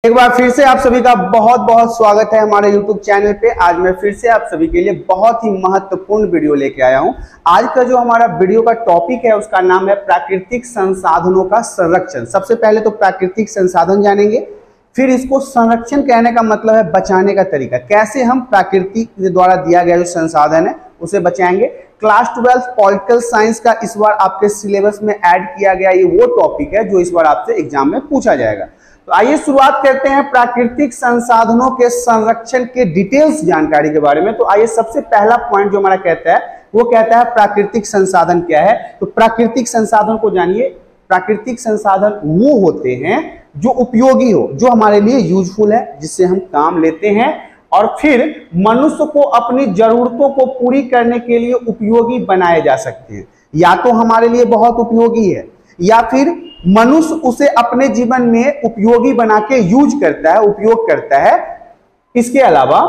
एक बार फिर से आप सभी का बहुत बहुत स्वागत है हमारे YouTube चैनल पे। आज मैं फिर से आप सभी के लिए बहुत ही महत्वपूर्ण वीडियो लेके आया हूं। आज का जो हमारा वीडियो का टॉपिक है उसका नाम है प्राकृतिक संसाधनों का संरक्षण। सबसे पहले तो प्राकृतिक संसाधन जानेंगे, फिर इसको संरक्षण कहने का मतलब है बचाने का तरीका, कैसे हम प्रकृति के द्वारा दिया गया जो संसाधन है उसे बचाएंगे। क्लास 12 पॉलिटिकल साइंस का इस बार आपके सिलेबस में ऐड किया गया ये वो टॉपिक है जो इस बार आपसे एग्जाम में पूछा जाएगा। तो आइए शुरुआत करते हैं प्राकृतिक संसाधनों के संरक्षण के डिटेल्स जानकारी के बारे में। तो आइए सबसे पहला पॉइंट जो हमारा कहता है वो कहता है प्राकृतिक संसाधन क्या है। तो प्राकृतिक संसाधन को जानिए। प्राकृतिक संसाधन वो होते हैं जो उपयोगी हो, जो हमारे लिए यूजफुल है, जिससे हम काम लेते हैं और फिर मनुष्य को अपनी जरूरतों को पूरी करने के लिए उपयोगी बनाए जा सकते हैं। या तो हमारे लिए बहुत उपयोगी है या फिर मनुष्य उसे अपने जीवन में उपयोगी बना के यूज करता है, उपयोग करता है। इसके अलावा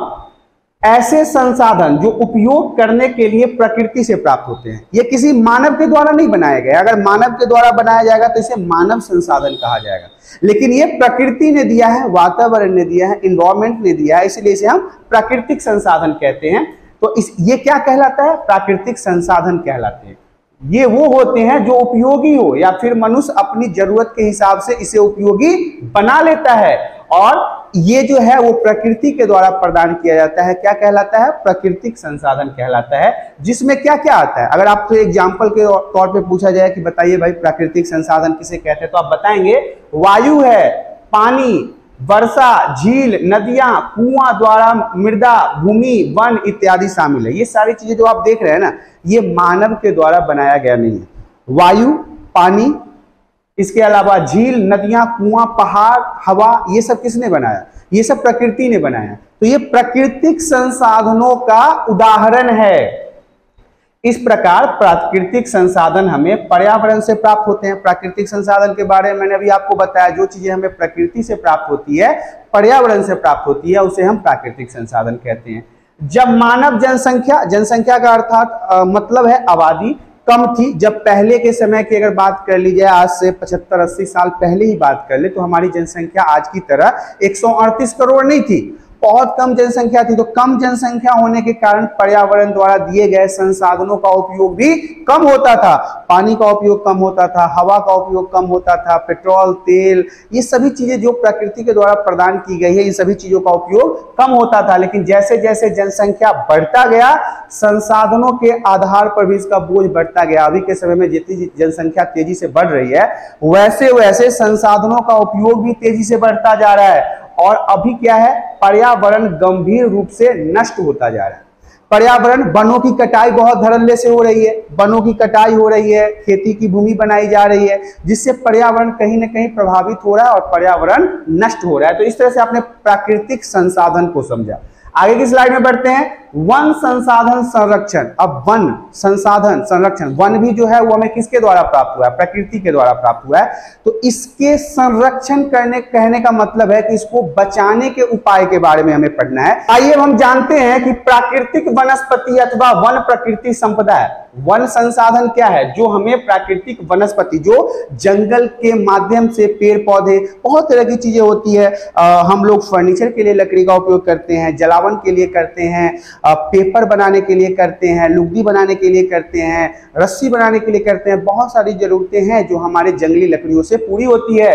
ऐसे संसाधन जो उपयोग करने के लिए प्रकृति से प्राप्त होते हैं, ये किसी मानव के द्वारा नहीं बनाया गया। अगर मानव के द्वारा बनाया जाएगा तो इसे मानव संसाधन कहा जाएगा, लेकिन ये प्रकृति ने दिया है, वातावरण ने दिया है, इन्वायरमेंट ने दिया है, इसलिए इसे हम प्राकृतिक संसाधन कहते हैं। तो ये क्या कहलाता है? प्राकृतिक संसाधन कहलाते हैं। ये वो होते हैं जो उपयोगी हो या फिर मनुष्य अपनी जरूरत के हिसाब से इसे उपयोगी बना लेता है, और ये जो है वो प्रकृति के द्वारा प्रदान किया जाता है। क्या कहलाता है? प्राकृतिक संसाधन कहलाता है। जिसमें क्या क्या आता है? अगर आपसे एग्जाम्पल के तौर पे पूछा जाए कि बताइए भाई प्राकृतिक संसाधन किसे कहते हैं, तो आप बताएंगे वायु है, पानी, वर्षा, झील, नदियां, कुआं द्वारा मृदा, भूमि, वन इत्यादि शामिल है। ये सारी चीजें जो आप देख रहे हैं ना, ये मानव के द्वारा बनाया गया नहीं है। वायु, पानी, इसके अलावा झील, नदियां, कुआं, पहाड़, हवा, ये सब किसने बनाया? ये सब प्रकृति ने बनाया। तो ये प्राकृतिक संसाधनों का उदाहरण है। इस प्रकार प्राकृतिक संसाधन हमें पर्यावरण से प्राप्त होते हैं। प्राकृतिक संसाधन के बारे में मैंने अभी आपको बताया, जो चीजें हमें प्रकृति से प्राप्त होती है, पर्यावरण से प्राप्त होती है, उसे हम प्राकृतिक संसाधन कहते हैं। जब मानव जनसंख्या का अर्थात मतलब है आबादी कम थी, जब पहले के समय की अगर बात कर ली जाए, आज से 75-80 साल पहले ही बात कर ले, तो हमारी जनसंख्या आज की तरह 138 करोड़ नहीं थी, बहुत कम जनसंख्या थी। तो कम जनसंख्या होने के कारण पर्यावरण द्वारा दिए गए संसाधनों का उपयोग भी कम होता था। पानी का उपयोग कम होता था, हवा का उपयोग कम होता था, पेट्रोल, तेल, ये सभी चीजें जो प्रकृति के द्वारा प्रदान की गई है, इन सभी चीजों का उपयोग कम होता था। लेकिन जैसे जैसे जनसंख्या बढ़ता गया, संसाधनों के आधार पर भी इसका बोझ बढ़ता गया। अभी के समय में जितनी जनसंख्या तेजी से बढ़ रही है, वैसे वैसे संसाधनों का उपयोग भी तेजी से बढ़ता जा रहा है, और अभी क्या है, पर्यावरण गंभीर रूप से नष्ट होता जा रहा है। पर्यावरण, वनों की कटाई बहुत धड़ल्ले से हो रही है, वनों की कटाई हो रही है, खेती की भूमि बनाई जा रही है, जिससे पर्यावरण कहीं ना कहीं प्रभावित हो रहा है और पर्यावरण नष्ट हो रहा है। तो इस तरह से आपने प्राकृतिक संसाधन को समझा। आगे की स्लाइड में बढ़ते हैं। वन संसाधन संरक्षण। अब वन संसाधन संरक्षण, वन भी जो है वो हमें किसके द्वारा प्राप्त हुआ है? प्रकृति के द्वारा प्राप्त हुआ है। तो इसके संरक्षण कहने का मतलब है कि इसको बचाने के उपाय के बारे में हमें पढ़ना है। आइए हम जानते हैं कि प्राकृतिक वनस्पति अथवा वन प्रकृति संपदा है। वन संसाधन क्या है? जो हमें प्राकृतिक वनस्पति, जो जंगल के माध्यम से पेड़ पौधे, बहुत तरह की चीजें होती है। हम लोग फर्नीचर के लिए लकड़ी का उपयोग करते हैं, जलावन के लिए करते हैं, पेपर बनाने के लिए करते हैं, लुगदी बनाने के लिए करते हैं, रस्सी बनाने के लिए करते हैं। बहुत सारी जरूरतें हैं जो हमारे जंगली लकड़ियों से पूरी होती है।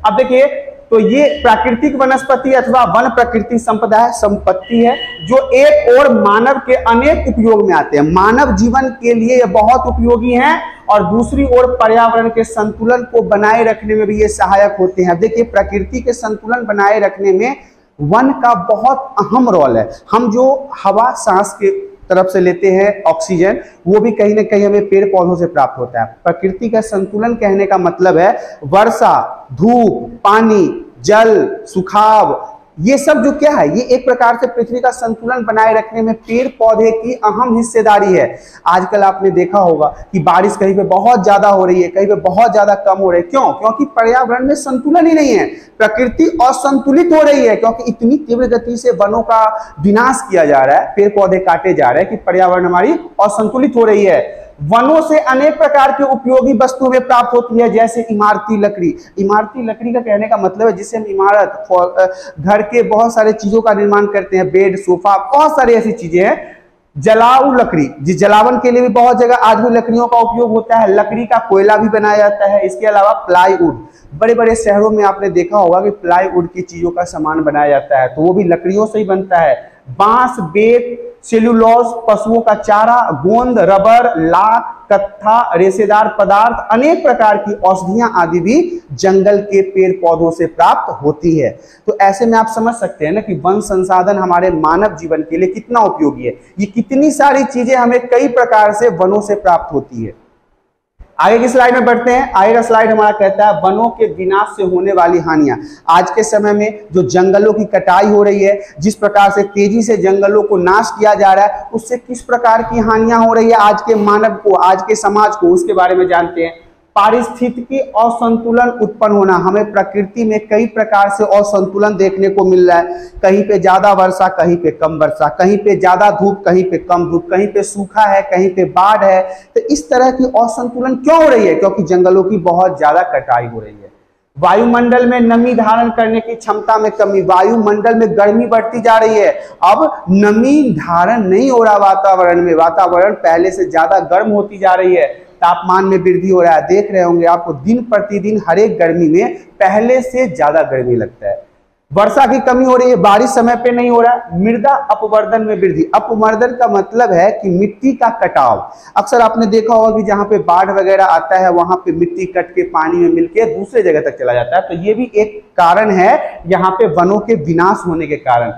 अब देखिए, तो ये प्राकृतिक वनस्पति अथवा वन प्रकृति संपदा है, संपत्ति है, जो एक और मानव के अनेक उपयोग में आते हैं। मानव जीवन के लिए ये बहुत उपयोगी हैं, और दूसरी ओर पर्यावरण के संतुलन को बनाए रखने में भी ये सहायक होते हैं। देखिए, प्रकृति के संतुलन बनाए रखने में वन का बहुत अहम रोल है। हम जो हवा सांस के तरफ से लेते हैं, ऑक्सीजन, वो भी कहीं ना कहीं हमें पेड़ पौधों से प्राप्त होता है। प्रकृति का संतुलन कहने का मतलब है वर्षा, धूप, पानी, जल, सुखाव, ये सब जो क्या है, ये एक प्रकार से पृथ्वी का संतुलन बनाए रखने में पेड़ पौधे की अहम हिस्सेदारी है। आजकल आपने देखा होगा कि बारिश कहीं पे बहुत ज्यादा हो रही है, कहीं पे बहुत ज्यादा कम हो रही है। क्यों? क्योंकि पर्यावरण में संतुलन ही नहीं है, प्रकृति असंतुलित हो रही है, क्योंकि इतनी तीव्र गति से वनों का विनाश किया जा रहा है, पेड़ पौधे काटे जा रहे हैं कि पर्यावरण हमारी असंतुलित हो रही है। वनों से अनेक प्रकार की उपयोगी वस्तुएं हमें प्राप्त होती है, जैसे इमारती लकड़ी। इमारती लकड़ी का कहने का मतलब है जिससे हम इमारत, घर के बहुत सारे चीजों का निर्माण करते हैं, बेड, सोफा, बहुत सारी ऐसी चीजें हैं। जलाऊ लकड़ी, जिस जलावन के लिए भी बहुत जगह आज भी लकड़ियों का उपयोग होता है। लकड़ी का कोयला भी बनाया जाता है। इसके अलावा प्लाईवुड, बड़े बड़े शहरों में आपने देखा होगा कि प्लाईवुड की चीजों का सामान बनाया जाता है, तो वो भी लकड़ियों से ही बनता है। बांस, बेत, सेल्यूलोज, पशुओं का चारा, गोंद, रबर, लाख, कत्था, रेशेदार पदार्थ, अनेक प्रकार की औषधियां आदि भी जंगल के पेड़ पौधों से प्राप्त होती है। तो ऐसे में आप समझ सकते हैं ना कि वन संसाधन हमारे मानव जीवन के लिए कितना उपयोगी है। ये कितनी सारी चीजें हमें कई प्रकार से वनों से प्राप्त होती है। आगे की स्लाइड में बढ़ते हैं। आगे का स्लाइड हमारा कहता है वनों के विनाश से होने वाली हानियां। आज के समय में जो जंगलों की कटाई हो रही है, जिस प्रकार से तेजी से जंगलों को नाश किया जा रहा है, उससे किस प्रकार की हानियां हो रही है आज के मानव को, आज के समाज को, उसके बारे में जानते हैं। पारिस्थितिकी असंतुलन उत्पन्न होना, हमें प्रकृति में कई प्रकार से असंतुलन देखने को मिल रहा है। कहीं पे ज्यादा वर्षा, कहीं पे कम वर्षा, कहीं पे ज्यादा धूप, कहीं पे कम धूप, कहीं पे सूखा है, कहीं पे बाढ़ है। तो इस तरह की असंतुलन क्यों हो रही है? क्योंकि जंगलों की बहुत ज्यादा कटाई हो रही है। वायुमंडल में नमी धारण करने की क्षमता में कमी, वायुमंडल में गर्मी बढ़ती जा रही है। अब नमी धारण नहीं हो रहा वातावरण में, वातावरण पहले से ज्यादा गर्म होती जा रही है। तापमान में वृद्धि हो रहा है। देख रहे होंगे आपको दिन प्रतिदिन हर एक गर्मी में पहले से ज्यादा गर्मी लगता है। वर्षा की कमी हो रही है, बारिश समय पे नहीं हो रहा है। मृदा अपवर्दन में वृद्धि, अपवर्दन का मतलब है कि मिट्टी का कटाव। अक्सर आपने देखा होगा कि जहां पे बाढ़ वगैरह आता है वहां पे मिट्टी कट के पानी में मिलके दूसरे जगह तक चला जाता है। तो ये भी एक कारण है यहाँ पे वनों के विनाश होने के कारण।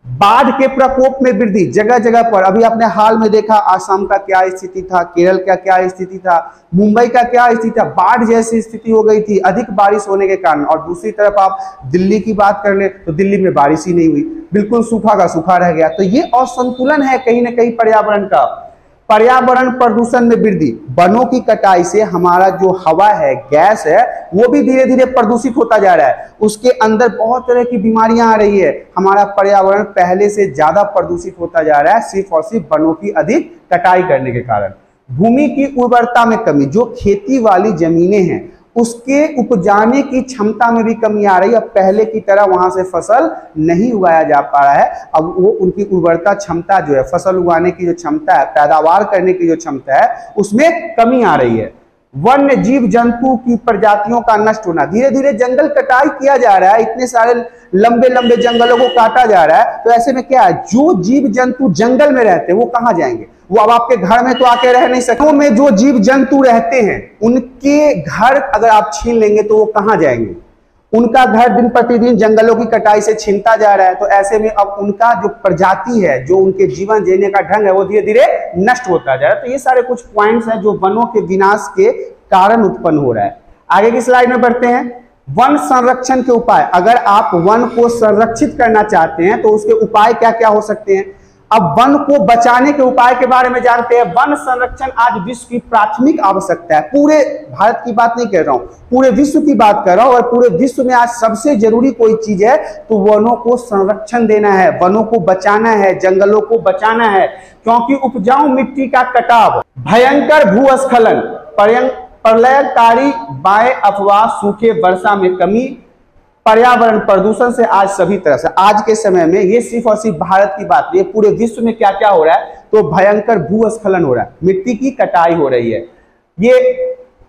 बाढ़ के प्रकोप में वृद्धि, जगह जगह पर। अभी आपने हाल में देखा आसाम का क्या स्थिति था, केरल का क्या स्थिति था, मुंबई का क्या स्थिति था। बाढ़ जैसी स्थिति हो गई थी अधिक बारिश होने के कारण। और दूसरी तरफ आप दिल्ली की बात कर ले तो दिल्ली में बारिश ही नहीं हुई, बिल्कुल सूखा का सूखा रह गया। तो ये असंतुलन है कहीं ना कहीं पर्यावरण का। पर्यावरण प्रदूषण में वृद्धि, वनों की कटाई से हमारा जो हवा है, गैस है, वो भी धीरे धीरे प्रदूषित होता जा रहा है। उसके अंदर बहुत तरह की बीमारियां आ रही है। हमारा पर्यावरण पहले से ज्यादा प्रदूषित होता जा रहा है सिर्फ और सिर्फ वनों की अधिक कटाई करने के कारण। भूमि की उर्वरता में कमी, जो खेती वाली जमीनें हैं उसके उपजाने की क्षमता में भी कमी आ रही है। अब पहले की तरह वहां से फसल नहीं उगाया जा पा रहा है। अब वो उनकी उर्वरता क्षमता जो है, फसल उगाने की जो क्षमता है, पैदावार करने की जो क्षमता है, उसमें कमी आ रही है। वन्य जीव जंतु की प्रजातियों का नष्ट होना, धीरे धीरे जंगल कटाई किया जा रहा है, इतने सारे लंबे लंबे जंगलों को काटा जा रहा है। तो ऐसे में क्या है, जो जीव जंतु जंगल में रहते हैं वो कहां जाएंगे? वो अब आपके घर में तो आके रह नहीं सकते। में जो जीव जंतु रहते हैं उनके घर अगर आप छीन लेंगे तो वो कहां जाएंगे? उनका घर दिन प्रतिदिन जंगलों की कटाई से छीनता जा रहा है। तो ऐसे में अब उनका जो प्रजाति है, जो उनके जीवन जीने का ढंग है, वो धीरे धीरे नष्ट होता जा रहा है। तो ये सारे कुछ पॉइंट्स हैं जो वनों के विनाश के कारण उत्पन्न हो रहा है। आगे की स्लाइड में बढ़ते हैं। वन संरक्षण के उपाय, अगर आप वन को संरक्षित करना चाहते हैं तो उसके उपाय क्या क्या हो सकते हैं? अब वन को बचाने के उपाय के बारे में जानते हैं। वन संरक्षण आज विश्व की प्राथमिक आवश्यकता है। पूरे भारत की बात नहीं कर रहा हूं, पूरे विश्व की बात कर रहा हूं। और पूरे विश्व में आज सबसे जरूरी कोई चीज है तो वनों को संरक्षण देना है, वनों को बचाना है, जंगलों को बचाना है। क्योंकि उपजाऊ मिट्टी का कटाव, भयंकर भूस्खलन, प्रलयकारी बाढ़, अफवाह, सूखे, वर्षा में कमी, पर्यावरण प्रदूषण से आज सभी तरह से, आज के समय में ये सिर्फ और सिर्फ भारत की बात नहीं है, पूरे विश्व में क्या क्या हो रहा है, तो भयंकर भूस्खलन हो रहा है, मिट्टी की कटाई हो रही है। ये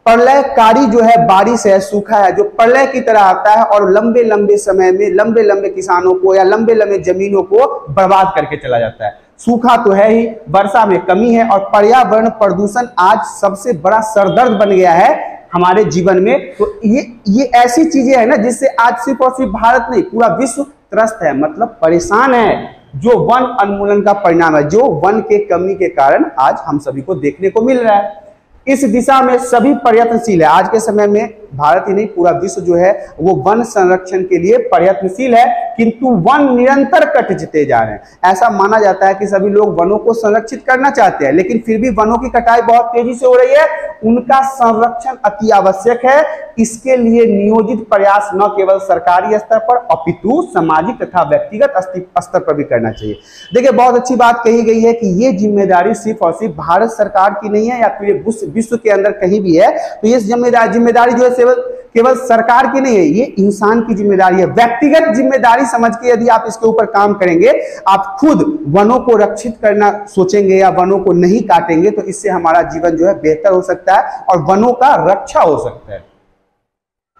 प्रलयकारी जो है बारिश है, सूखा है, जो प्रलय की तरह आता है और लंबे लंबे समय में लंबे लंबे किसानों को या लंबे लंबे जमीनों को बर्बाद करके चला जाता है। सूखा तो है ही, वर्षा में कमी है, और पर्यावरण प्रदूषण आज सबसे बड़ा सरदर्द बन गया है हमारे जीवन में। तो ये ऐसी चीजें है ना जिससे आज सिर्फ और सिर्फ भारत नहीं, पूरा विश्व त्रस्त है, मतलब परेशान है, जो वन उन्मूलन का परिणाम है, जो वन के कमी के कारण आज हम सभी को देखने को मिल रहा है। इस दिशा में सभी प्रयत्नशील है। आज के समय में भारत ही नहीं, पूरा विश्व जो है वो वन संरक्षण के लिए प्रयत्नशील है। किंतु वन निरंतर कटते जा रहे हैं। ऐसा माना जाता है कि सभी लोग वनों को संरक्षित करना चाहते हैं, लेकिन फिर भी वनों की कटाई बहुत तेजी से हो रही है। उनका संरक्षण अति आवश्यक है। इसके लिए नियोजित प्रयास न केवल सरकारी स्तर पर अपितु सामाजिक तथा व्यक्तिगत स्तर पर भी करना चाहिए। देखिए, बहुत अच्छी बात कही गई है कि ये जिम्मेदारी सिर्फ और सिर्फ भारत सरकार की नहीं है या फिर विश्व के अंदर कहीं भी है, तो ये जिम्मेदारी जो है केवल सरकार की नहीं है, ये इंसान की जिम्मेदारी है। व्यक्तिगत जिम्मेदारी समझ के यदि आप इसके ऊपर काम करेंगे, आप खुद वनों को रक्षित करना सोचेंगे या वनों को नहीं काटेंगे, तो इससे हमारा जीवन जो है बेहतर हो सकता है और वनों का रक्षा हो सकता है।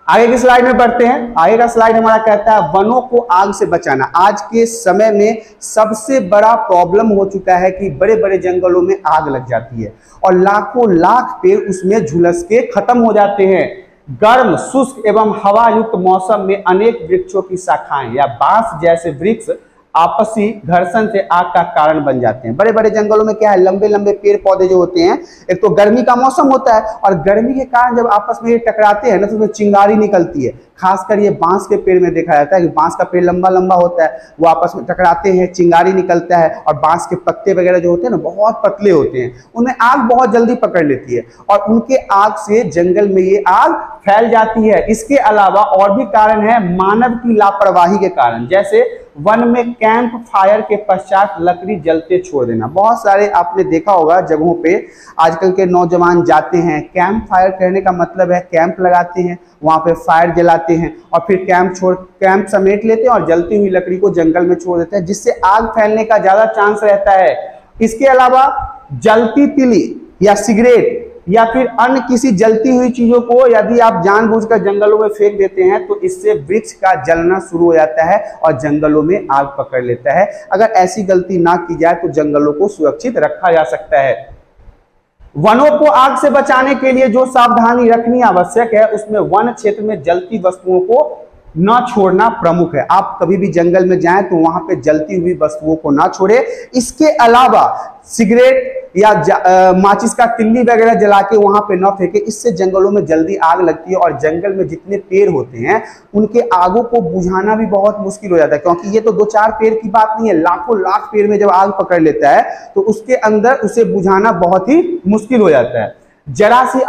आगे की स्लाइड में बढ़ते हैं। आगे का स्लाइड हमारा कहता है वनों को आग से बचाना। आज के समय में सबसे बड़ा प्रॉब्लम हो चुका है कि बड़े बड़े जंगलों में आग लग जाती है और लाखों लाख पेड़ उसमें झुलस के खत्म हो जाते हैं। गर्म, शुष्क एवं हवा युक्त मौसम में अनेक वृक्षों की शाखाएं या बांस जैसे वृक्ष आपसी घर्षण से आग का कारण बन जाते हैं। बड़े बड़े जंगलों में क्या है, लंबे लंबे पेड़ पौधे जो होते हैं, एक तो गर्मी का मौसम होता है और गर्मी के कारण जब आपस में ये टकराते हैं ना, तो उसमें चिंगारी निकलती है। खासकर ये बांस के पेड़ में देखा जाता है कि बांस का पेड़ लंबा लंबा होता है, वो आपस में टकराते हैं, चिंगारी निकलता है और बांस के पत्ते वगैरह जो होते हैं ना, बहुत पतले होते हैं, उनमें आग बहुत जल्दी पकड़ लेती है और उनके आग से जंगल में ये आग फैल जाती है। इसके अलावा और भी कारण है मानव की लापरवाही के कारण, जैसे वन में कैंप फायर के पश्चात लकड़ी जलते छोड़ देना। बहुत सारे आपने देखा होगा जगहों पे आजकल के नौजवान जाते हैं, कैंप फायर कहने का मतलब है कैंप लगाते हैं, वहां पे फायर जलाते हैं और फिर कैंप समेट लेते हैं और जलती हुई लकड़ी को जंगल में छोड़ देते हैं, जिससे आग फैलने का ज्यादा चांस रहता है। इसके अलावा जलती तिली या सिगरेट या फिर अन्य किसी जलती हुई चीजों को यदि आप जानबूझकर जंगलों में फेंक देते हैं, तो इससे वृक्ष का जलना शुरू हो जाता है और जंगलों में आग पकड़ लेता है। अगर ऐसी गलती ना की जाए तो जंगलों को सुरक्षित रखा जा सकता है। वनों को आग से बचाने के लिए जो सावधानी रखनी आवश्यक है, उसमें वन क्षेत्र में जलती वस्तुओं को न छोड़ना प्रमुख है। आप कभी भी जंगल में जाएं तो वहां पे जलती हुई वस्तुओं को ना छोड़े। इसके अलावा सिगरेट या माचिस का तिल्ली वगैरह जला के वहां पे न फेंके, इससे जंगलों में जल्दी आग लगती है और जंगल में जितने पेड़ होते हैं उनके आगों को बुझाना भी बहुत मुश्किल हो जाता है, क्योंकि ये तो दो चार पेड़ की बात नहीं है, लाखों लाख पेड़ में जब आग पकड़ लेता है तो उसके अंदर उसे बुझाना बहुत ही मुश्किल हो जाता है। जरा सी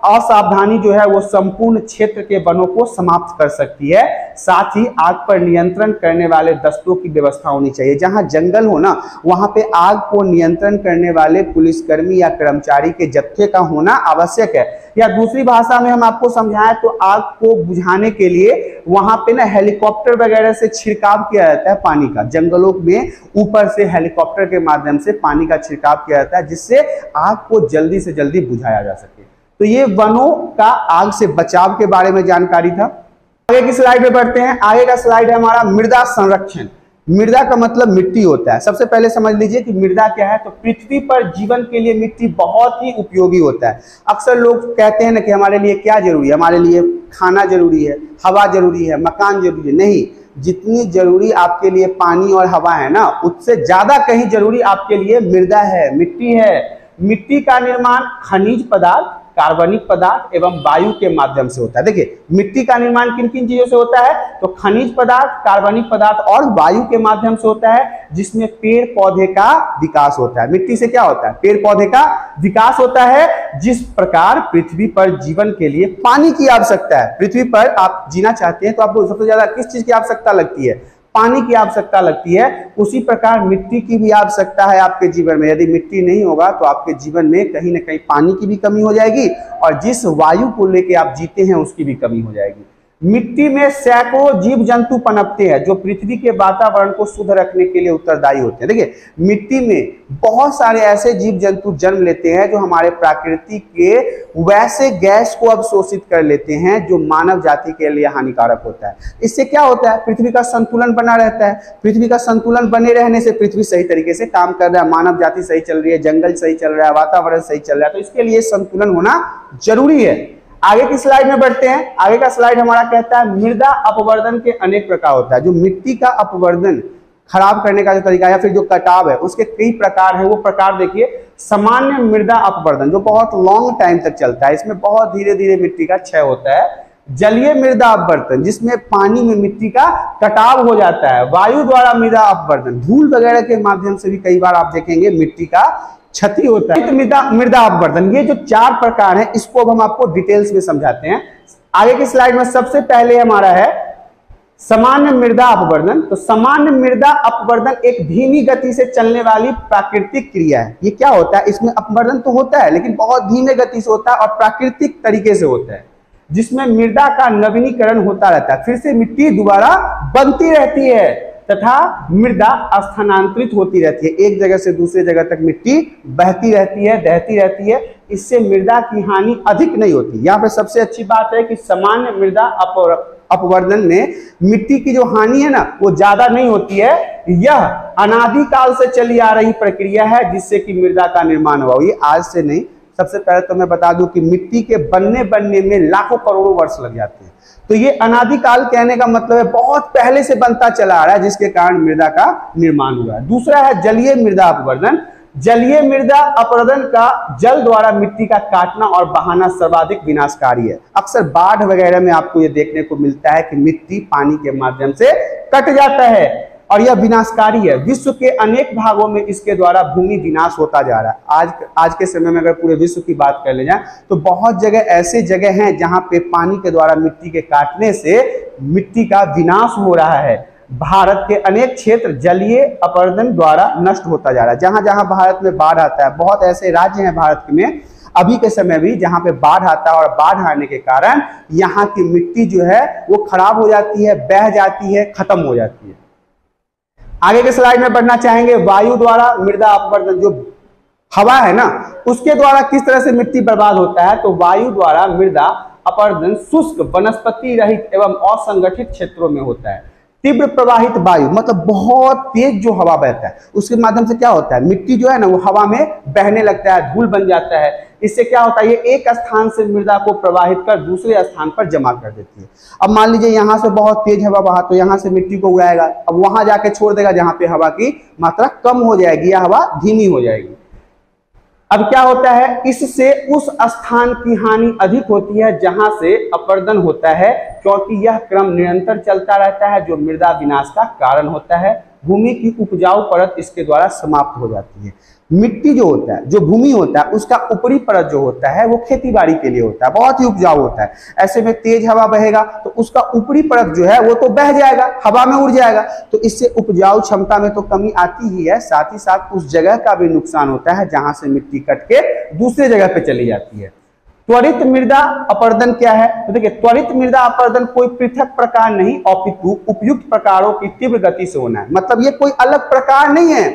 असावधानी जो है वो संपूर्ण क्षेत्र के वनों को समाप्त कर सकती है। साथ ही आग पर नियंत्रण करने वाले दस्तों की व्यवस्था होनी चाहिए। जहां जंगल हो ना, वहां पे आग को नियंत्रण करने वाले पुलिसकर्मी या कर्मचारी के जत्थे का होना आवश्यक है। या दूसरी भाषा में हम आपको समझाएं तो आग को बुझाने के लिए वहां पे ना हेलीकॉप्टर वगैरह से छिड़काव किया जाता है पानी का। जंगलों में ऊपर से हेलीकॉप्टर के माध्यम से पानी का छिड़काव किया जाता है, जिससे आग को जल्दी से जल्दी बुझाया जा सके। तो ये वनों का आग से बचाव के बारे में जानकारी था। आगे की स्लाइड में बढ़ते हैं। आगे का स्लाइड है हमारा मृदा संरक्षण। मृदा का मतलब मिट्टी होता है। सबसे पहले समझ लीजिए कि मृदा क्या है। तो पृथ्वी पर जीवन के लिए मिट्टी बहुत ही उपयोगी होता है। अक्सर लोग कहते हैं ना कि हमारे लिए क्या जरूरी है, हमारे लिए खाना जरूरी है, हवा जरूरी है, मकान जरूरी है। नहीं, जितनी जरूरी आपके लिए पानी और हवा है ना, उससे ज्यादा कहीं जरूरी आपके लिए मृदा है, मिट्टी है। मिट्टी का निर्माण खनिज पदार्थ, कार्बनिक पदार्थ एवं वायु के माध्यम से होता है। देखिए, मिट्टी का निर्माण किन किन चीजों से होता है, तो खनिज पदार्थ, कार्बनिक पदार्थ और वायु के माध्यम से होता है, जिसमें पेड़ पौधे का विकास होता है। मिट्टी से क्या होता है, पेड़ पौधे का विकास होता है। जिस प्रकार पृथ्वी पर जीवन के लिए पानी की आवश्यकता है, पृथ्वी पर आप जीना चाहते हैं तो आपको सबसे ज्यादा किस चीज की आवश्यकता लगती है, पानी की आवश्यकता लगती है। उसी प्रकार मिट्टी की भी आवश्यकता है आपके जीवन में। यदि मिट्टी नहीं होगा तो आपके जीवन में कहीं ना कहीं पानी की भी कमी हो जाएगी और जिस वायु को लेके आप जीते हैं उसकी भी कमी हो जाएगी। मिट्टी में सैकड़ों जीव जंतु पनपते हैं जो पृथ्वी के वातावरण को शुद्ध रखने के लिए उत्तरदायी होते हैं। देखिए, मिट्टी में बहुत सारे ऐसे जीव जंतु जन्म लेते हैं जो हमारे प्रकृति के वैसे गैस को अवशोषित कर लेते हैं जो मानव जाति के लिए हानिकारक होता है। इससे क्या होता है, पृथ्वी का संतुलन बना रहता है। पृथ्वी का संतुलन बने रहने से पृथ्वी सही तरीके से काम कर रहा है, मानव जाति सही चल रही है, जंगल सही चल रहा है, वातावरण सही चल रहा है। तो इसके लिए संतुलन होना जरूरी है। आगे की स्लाइड में बढ़ते हैं। आगे का स्लाइड हमारा कहता है मृदा अपवर्तन के अनेक प्रकार होता है। जो मिट्टी का अपवर्तन खराब करने का जो तरीका या फिर जो कटाव है उसके कई प्रकार है। वो प्रकार देखिए, सामान्य मृदा अपवर्तन जो बहुत लॉन्ग टाइम तक चलता है, इसमें बहुत धीरे धीरे मिट्टी का क्षय होता है। जलीय मृदा अपवर्तन, जिसमें पानी में मिट्टी का कटाव हो जाता है। वायु द्वारा मृदा अपवर्तन, धूल वगैरह के माध्यम से भी कई बार आप देखेंगे मिट्टी का क्षति होता है। मृदा अपवर्तन, ये जो 4 प्रकार है, इसको अब हम आपको डिटेल्स में समझाते हैं। आगे की स्लाइड में सबसे पहले हमारा है सामान्य मृदा अपवर्तन। तो सामान्य मृदा अपवर्तन एक धीमी गति से चलने वाली प्राकृतिक क्रिया है। ये क्या होता है, इसमें अपवर्तन तो होता है लेकिन बहुत धीमे गति से होता है और प्राकृतिक तरीके से होता है, जिसमें मृदा का नवीनीकरण होता रहता है, फिर से मिट्टी दोबारा बनती रहती है तथा मृदा स्थानांतरित होती रहती है, एक जगह से दूसरे जगह तक मिट्टी बहती रहती है, दहती रहती है। इससे मृदा की हानि अधिक नहीं होती। यहाँ पे सबसे अच्छी बात है कि सामान्य मृदा अपवर्तन में मिट्टी की जो हानि है ना वो ज्यादा नहीं होती है। यह अनादिकाल से चली आ रही प्रक्रिया है जिससे कि मृदा का निर्माण हुआ। ये आज से नहीं, सबसे पहले तो मैं बता दूं कि मिट्टी के बनने में लाखों करोड़ों वर्ष लग जाते हैं। तो ये अनादिकाल कहने का मतलब है बहुत पहले से बनता चला आ रहा है, जिसके कारण मृदा का निर्माण हुआ है। दूसरा है जलीय मृदा अपवर्तन। जलीय मृदा अपवर्तन का जल द्वारा मिट्टी का काटना और बहाना सर्वाधिक विनाशकारी है। अक्सर बाढ़ वगैरह में आपको ये देखने को मिलता है कि मिट्टी पानी के माध्यम से कट जाता है और यह विनाशकारी है। विश्व के अनेक भागों में इसके द्वारा भूमि विनाश होता जा रहा है। आज के समय में अगर पूरे विश्व की बात कर ले जाए तो बहुत जगह ऐसे जगह हैं जहां पे पानी के द्वारा मिट्टी के काटने से मिट्टी का विनाश हो रहा है। भारत के अनेक क्षेत्र जलीय अपवर्तन द्वारा नष्ट होता जा रहा है। जहां जहां भारत में बाढ़ आता है, बहुत ऐसे राज्य हैं भारत में अभी के समय भी जहां पे बाढ़ आता है और बाढ़ आने के कारण यहाँ की मिट्टी जो है वो खराब हो जाती है, बह जाती है, खत्म हो जाती है। आगे के स्लाइड में बढ़ना चाहेंगे। वायु द्वारा मृदा अपवर्तन, जो हवा है ना उसके द्वारा किस तरह से मिट्टी बर्बाद होता है। तो वायु द्वारा मृदा अपवर्तन शुष्क, वनस्पति रहित एवं असंगठित क्षेत्रों में होता है। तीव्र प्रवाहित वायु मतलब बहुत तेज जो हवा बहता है उसके माध्यम से क्या होता है, मिट्टी जो है ना वो हवा में बहने लगता है, धूल बन जाता है। इससे क्या होता है, ये एक स्थान से मृदा को प्रवाहित कर दूसरे स्थान पर जमा कर देती है। अब मान लीजिए यहाँ से बहुत तेज हवा बहा तो यहाँ से मिट्टी को उड़ाएगा, अब वहां जाके छोड़ देगा जहाँ पे हवा की मात्रा कम हो जाएगी या हवा धीमी हो जाएगी। अब क्या होता है, इससे उस स्थान की हानि अधिक होती है जहां से अपवर्तन होता है, क्योंकि यह क्रम निरंतर चलता रहता है जो मृदा विनाश का कारण होता है। भूमि की उपजाऊ परत इसके द्वारा समाप्त हो जाती है। मिट्टी जो होता है, जो भूमि होता है उसका ऊपरी परत जो होता है वो खेती बाड़ी के लिए होता है, बहुत ही उपजाऊ होता है। ऐसे में तेज हवा बहेगा तो उसका ऊपरी परत जो है वो तो बह जाएगा, हवा में उड़ जाएगा, तो इससे उपजाऊ क्षमता में तो कमी आती ही है, साथ ही साथ उस जगह का भी नुकसान होता है जहां से मिट्टी कट के दूसरे जगह पे चली जाती है। त्वरित मृदा अपवर्तन क्या है, तो देखिए त्वरित मृदा अपवर्तन कोई पृथक प्रकार नहीं अपितु उपयुक्त प्रकारों की तीव्र गति से होना है। मतलब ये कोई अलग प्रकार नहीं है,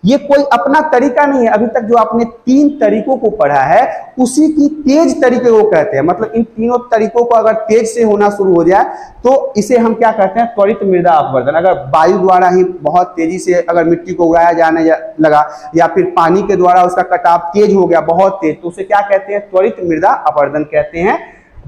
ये कोई अपना तरीका नहीं है। अभी तक जो आपने 3 तरीकों को पढ़ा है उसी की तेज तरीके को कहते हैं। मतलब इन तीनों तरीकों को अगर तेज से होना शुरू हो जाए तो इसे हम क्या कहते हैं, त्वरित मृदा अपवर्तन। अगर वायु द्वारा ही बहुत तेजी से अगर मिट्टी को उड़ाया जाने लगा या फिर पानी के द्वारा उसका कटाव तेज हो गया बहुत तेज, तो उसे क्या कहते हैं, त्वरित मृदा अपवर्तन कहते हैं।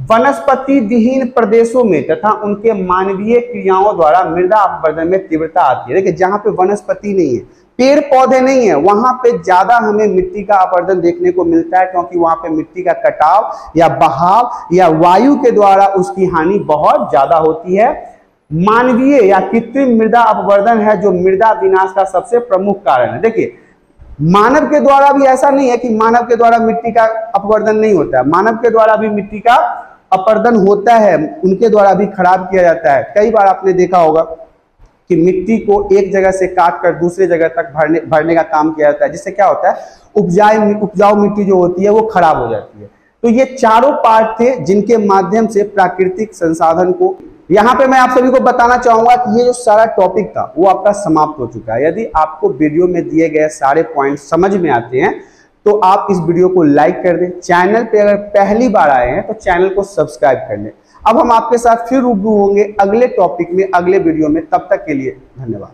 वनस्पति विहीन प्रदेशों में तथा उनके मानवीय क्रियाओं द्वारा मृदा अपवर्तन में तीव्रता आती है। देखिए जहां पे वनस्पति नहीं है, पेड़ पौधे नहीं है, वहां पे ज्यादा हमें मिट्टी का अपवर्तन देखने को मिलता है, क्योंकि वहां पे मिट्टी का कटाव या बहाव या वायु के द्वारा उसकी हानि बहुत ज्यादा होती है। मानवीय या कृत्रिम मृदा अपवर्तन है जो मृदा विनाश का सबसे प्रमुख कारण है। देखिए मानव के द्वारा भी ऐसा नहीं है कि मानव के द्वारा मिट्टी का अपवर्तन नहीं होता है, मानव के द्वारा भी मिट्टी का अपवर्तन होता है, उनके द्वारा भी खराब किया जाता है। कई बार आपने देखा होगा कि मिट्टी को एक जगह से काट कर दूसरे जगह तक भरने का काम किया जाता है, जिससे क्या होता है, उपजाऊ मिट्टी जो होती है वो खराब हो जाती है। तो ये चारों पार्ट थे जिनके माध्यम से प्राकृतिक संसाधन को, यहाँ पे मैं आप सभी को बताना चाहूंगा कि ये जो सारा टॉपिक था वो आपका समाप्त हो चुका है। यदि आपको वीडियो में दिए गए सारे पॉइंट समझ में आते हैं तो आप इस वीडियो को लाइक कर दें। चैनल पे अगर पहली बार आए हैं तो चैनल को सब्सक्राइब कर लें। अब हम आपके साथ फिर रूबरू होंगे अगले टॉपिक में, अगले वीडियो में। तब तक के लिए धन्यवाद।